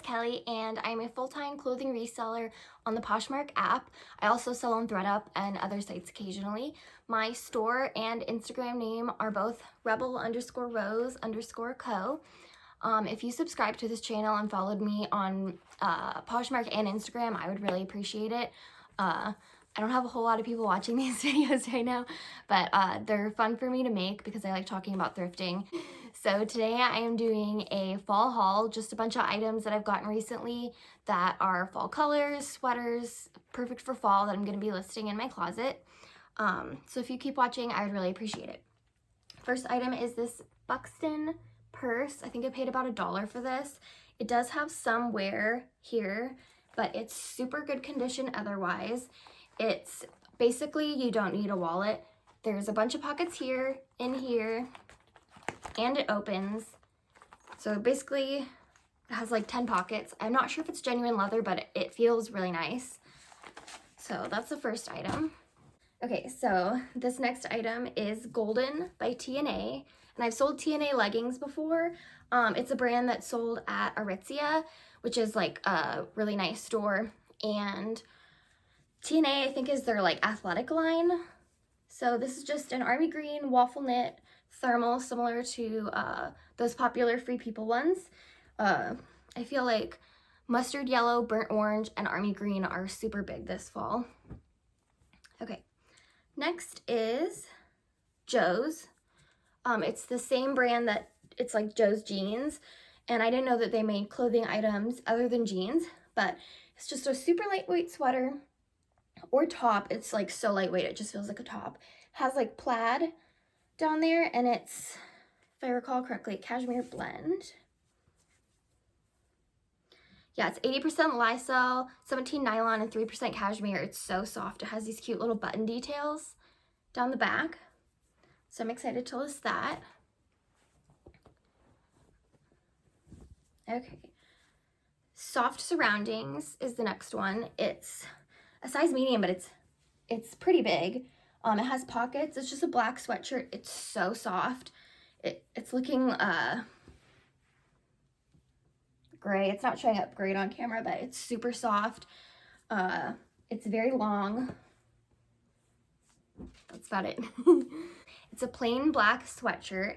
Kelly, and I'm a full-time clothing reseller on the Poshmark app. I also sell on ThredUp and other sites occasionally. My store and Instagram name are both rebel_rose_co. If you subscribe to this channel and followed me on Poshmark and Instagram, I would really appreciate it. I don't have a whole lot of people watching these videos right now, but they're fun for me to make because I like talking about thrifting. So today I am doing a fall haul, just a bunch of items that I've gotten recently that are fall colors, sweaters, perfect for fall that I'm going to be listing in my closet. So if you keep watching, I would really appreciate it. First item is this Buxton purse. I think I paid about $1 for this. It does have some wear here, but it's super good condition otherwise. It's basically, you don't need a wallet. There's a bunch of pockets here, in here, and it opens. So basically, it has like 10 pockets. I'm not sure if it's genuine leather, but it feels really nice. So that's the first item. Okay, so this next item is Golden by TNA, and I've sold TNA leggings before. It's a brand that's sold at Aritzia, which is like a really nice store, and TNA I think is their like athletic line. So this is just an army green waffle knit thermal, similar to those popular Free People ones. I feel like mustard yellow, burnt orange, and army green are super big this fall. Okay. Next is Joe's. It's the same brand that it's like Joe's jeans, and I didn't know that they made clothing items other than jeans, but it's just a super lightweight sweater or top. It's like so lightweight, it just feels like a top. It has like plaid down there, and it's, if I recall correctly, cashmere blend. Yeah, it's 80% Lysol, 17 nylon, and 3% cashmere. It's so soft. It has these cute little button details down the back. So I'm excited to list that. Okay. Soft Surroundings is the next one. It's a size medium, but it's pretty big. It has pockets. It's just a black sweatshirt. It's so soft. It's looking gray. It's not showing up great on camera, but it's super soft. It's very long. That's about it. It's a plain black sweatshirt,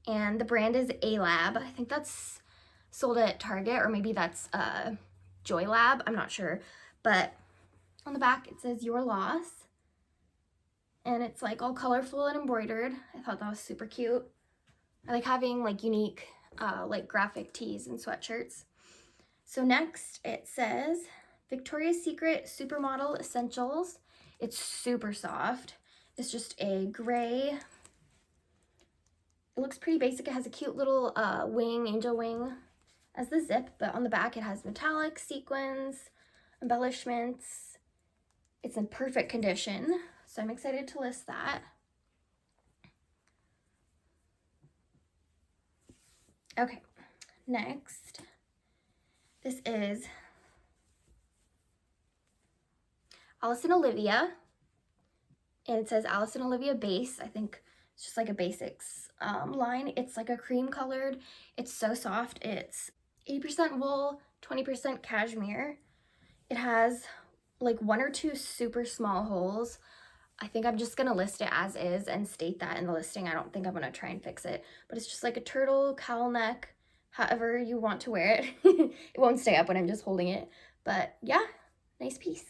and the brand is Alab. I think that's sold at Target, or maybe that's JoyLab. I'm not sure. But on the back it says "Your Loss," and it's like all colorful and embroidered. I thought that was super cute. I like having like unique like graphic tees and sweatshirts. So next it says Victoria's Secret Supermodel Essentials. It's super soft. It's just a gray. It looks pretty basic. It has a cute little wing, angel wing as the zip, but on the back it has metallic sequins, embellishments. It's in perfect condition, so I'm excited to list that. Okay, next, this is Allison Olivia, and it says Allison Olivia Base. I think it's just like a basics line. It's like a cream colored. It's so soft. It's 80% wool, 20% cashmere. It has like 1 or 2 super small holes. I think I'm just gonna list it as is and state that in the listing. I don't think I'm gonna try and fix it, but it's just like a turtle cowl neck, however you want to wear it. It won't stay up when I'm just holding it, but yeah, nice piece.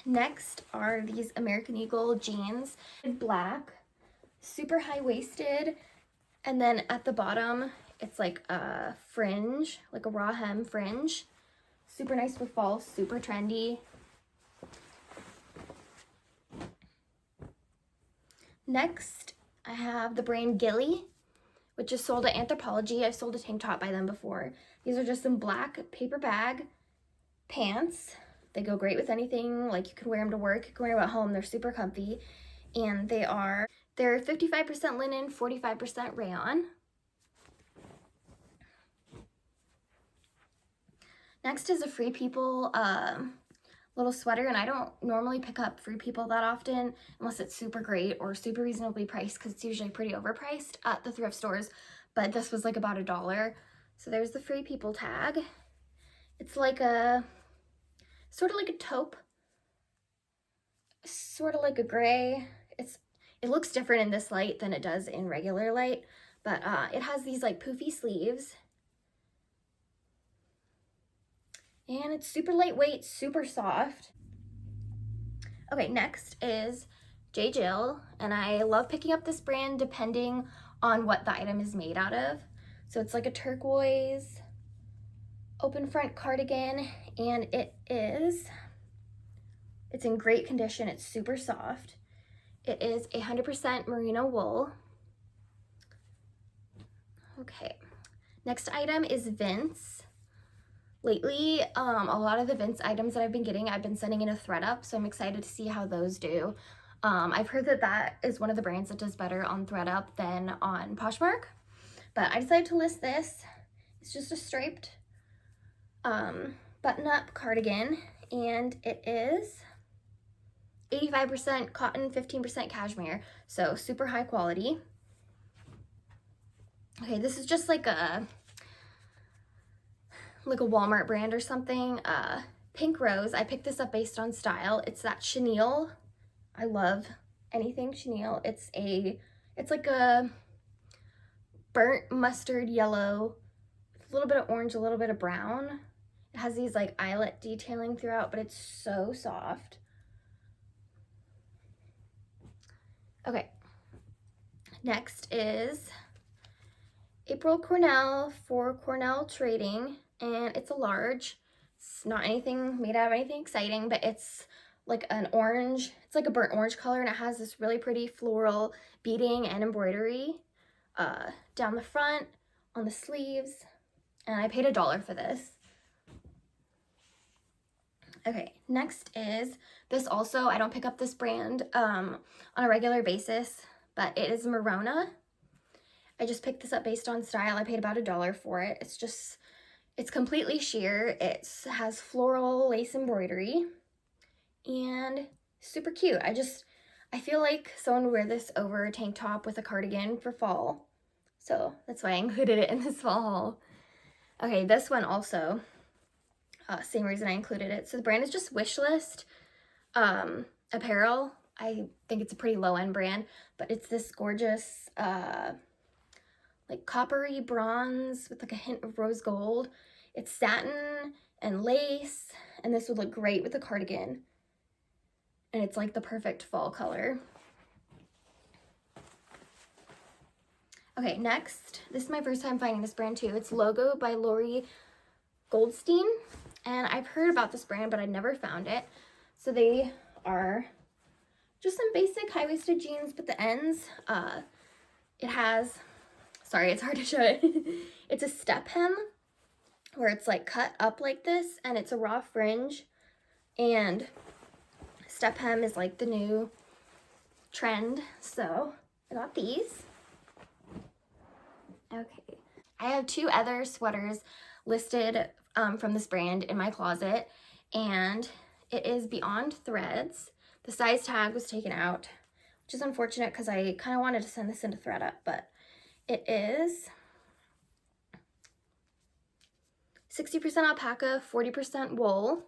Next are these American Eagle jeans in black, super high-waisted, and then at the bottom it's like a fringe, like a raw hem fringe. Super nice for fall, super trendy. Next, I have the brand Gilly, which is sold at Anthropologie. I've sold a tank top by them before. These are just some black paper bag pants. They go great with anything. Like, you can wear them to work, you can wear them at home. They're super comfy. And they're 55% linen, 45% rayon. Next is a Free People little sweater, and I don't normally pick up Free People that often unless it's super great or super reasonably priced, because it's usually pretty overpriced at the thrift stores, but this was like about $1. So there's the Free People tag. It's like a, sort of like a taupe, sort of like a gray. It looks different in this light than it does in regular light, but it has these like poofy sleeves. And it's super lightweight, super soft. Okay, next is JJill, and I love picking up this brand depending on what the item is made out of. So it's like a turquoise open front cardigan, and it's in great condition. It's super soft. It is 100% merino wool. Okay, next item is Vince. Lately, a lot of the Vince items that I've been getting, I've been sending in a ThredUp, so I'm excited to see how those do. I've heard that that is one of the brands that does better on ThredUp than on Poshmark, but I decided to list this. It's just a striped button-up cardigan, and it is 85% cotton, 15% cashmere, so super high quality. Okay, this is just like a Walmart brand or something. Pink Rose, I picked this up based on style. It's that chenille. I love anything chenille. It's like a burnt mustard yellow, a little bit of orange, a little bit of brown. It has these like eyelet detailing throughout, but it's so soft. Okay, next is April Cornell for Cornell Trading, and it's a large. It's not anything made out of anything exciting, but it's like an orange, it's like a burnt orange color, and it has this really pretty floral beading and embroidery down the front, on the sleeves, and I paid $1 for this. Okay, next is this also, I don't pick up this brand on a regular basis, but it is Merona. I just picked this up based on style. I paid about $1 for it. It's completely sheer. It has floral lace embroidery and super cute. I feel like someone would wear this over a tank top with a cardigan for fall. So that's why I included it in this fall haul. Okay, this one also, same reason I included it. So the brand is just Wishlist apparel. I think it's a pretty low-end brand, but it's this gorgeous like coppery bronze with like a hint of rose gold. It's satin and lace, and this would look great with a cardigan. And it's like the perfect fall color. Okay, next, this is my first time finding this brand too. It's Logo by Lori Goldstein, and I've heard about this brand, but I never found it. So they are just some basic high-waisted jeans, but the ends, it has, sorry, it's hard to show it. It's a step hem where it's like cut up like this, and it's a raw fringe, and step hem is like the new trend, so I got these. Okay, I have 2 other sweaters listed from this brand in my closet, and it is Beyond Threads. The size tag was taken out, which is unfortunate because I kind of wanted to send this into ThredUp, but it is 60% alpaca, 40% wool,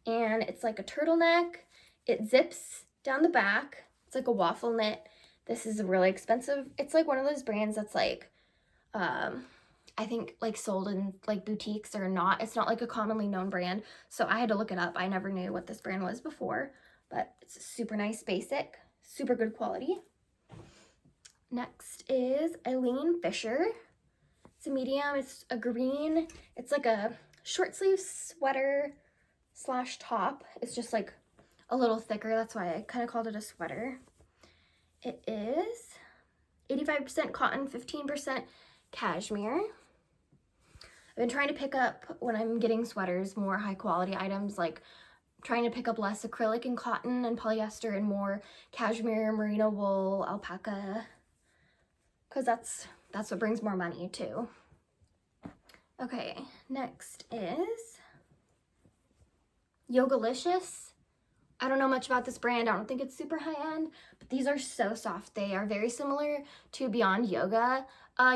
and it's like a turtleneck. It zips down the back. It's like a waffle knit. This is really expensive. It's like one of those brands that's like, I think like sold in like boutiques or not. It's not like a commonly known brand, so I had to look it up. I never knew what this brand was before, but it's super nice, basic, super good quality. Next is Eileen Fisher. It's a medium. It's a green. It's like a short sleeve sweater slash top. It's just like a little thicker. That's why I kind of called it a sweater. It is 85% cotton, 15% cashmere. I've been trying to pick up, when I'm getting sweaters, more high quality items, like trying to pick up less acrylic and cotton and polyester and more cashmere, merino wool, alpaca, because that's what brings more money too. Okay, next is Yogalicious. I don't know much about this brand. I don't think it's super high-end, but these are so soft. They are very similar to Beyond Yoga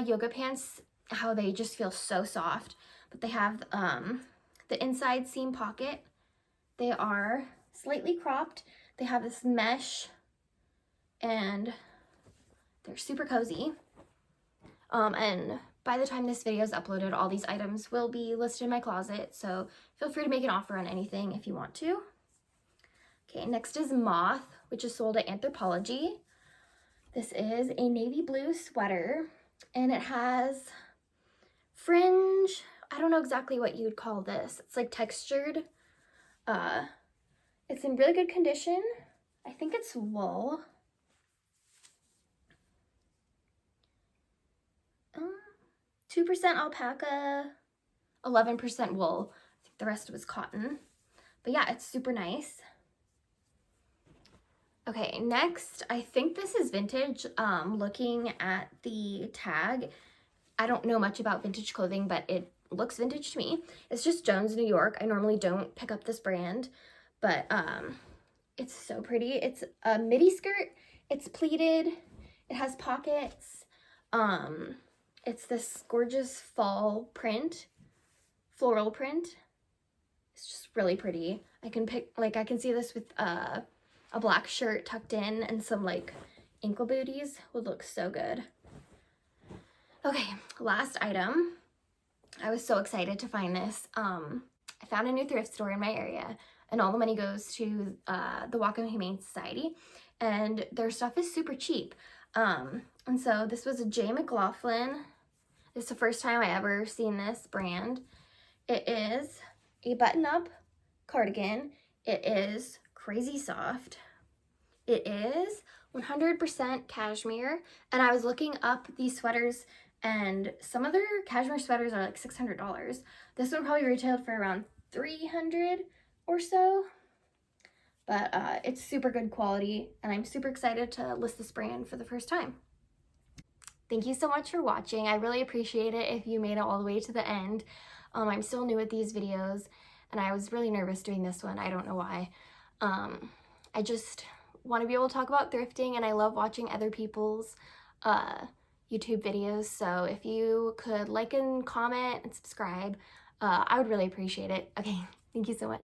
yoga pants, how they just feel so soft. But they have the inside seam pocket. They are slightly cropped. They have this mesh and they're super cozy. And by the time this video is uploaded, all these items will be listed in my closet, so feel free to make an offer on anything if you want to. Okay, next is Moth, which is sold at Anthropologie. This is a navy blue sweater, and it has fringe. I don't know exactly what you would call this. It's like textured. It's in really good condition. I think it's wool. 2% alpaca, 11% wool. I think the rest was cotton. But yeah, it's super nice. Okay, next, I think this is vintage. Looking at the tag, I don't know much about vintage clothing, but it looks vintage to me. It's just Jones, New York. I normally don't pick up this brand, but it's so pretty. It's a midi skirt. It's pleated. It has pockets. It's this gorgeous fall print, floral print. It's just really pretty. I can see this with a black shirt tucked in and some like ankle booties. Would look so good. Okay, last item. I was so excited to find this. I found a new thrift store in my area, and all the money goes to the Whatcom Humane Society, and their stuff is super cheap. And so this was a J. McLaughlin. This is the first time I ever seen this brand. It is a button-up cardigan. It is crazy soft. It is 100% cashmere, and I was looking up these sweaters, and some of their cashmere sweaters are like $600. This one probably retailed for around $300 or so, but it's super good quality, and I'm super excited to list this brand for the first time. Thank you so much for watching. I really appreciate it if you made it all the way to the end. I'm still new at these videos, and I was really nervous doing this one. I don't know why. I just want to be able to talk about thrifting, and I love watching other people's YouTube videos. So if you could like and comment and subscribe, I would really appreciate it. Okay, thank you so much.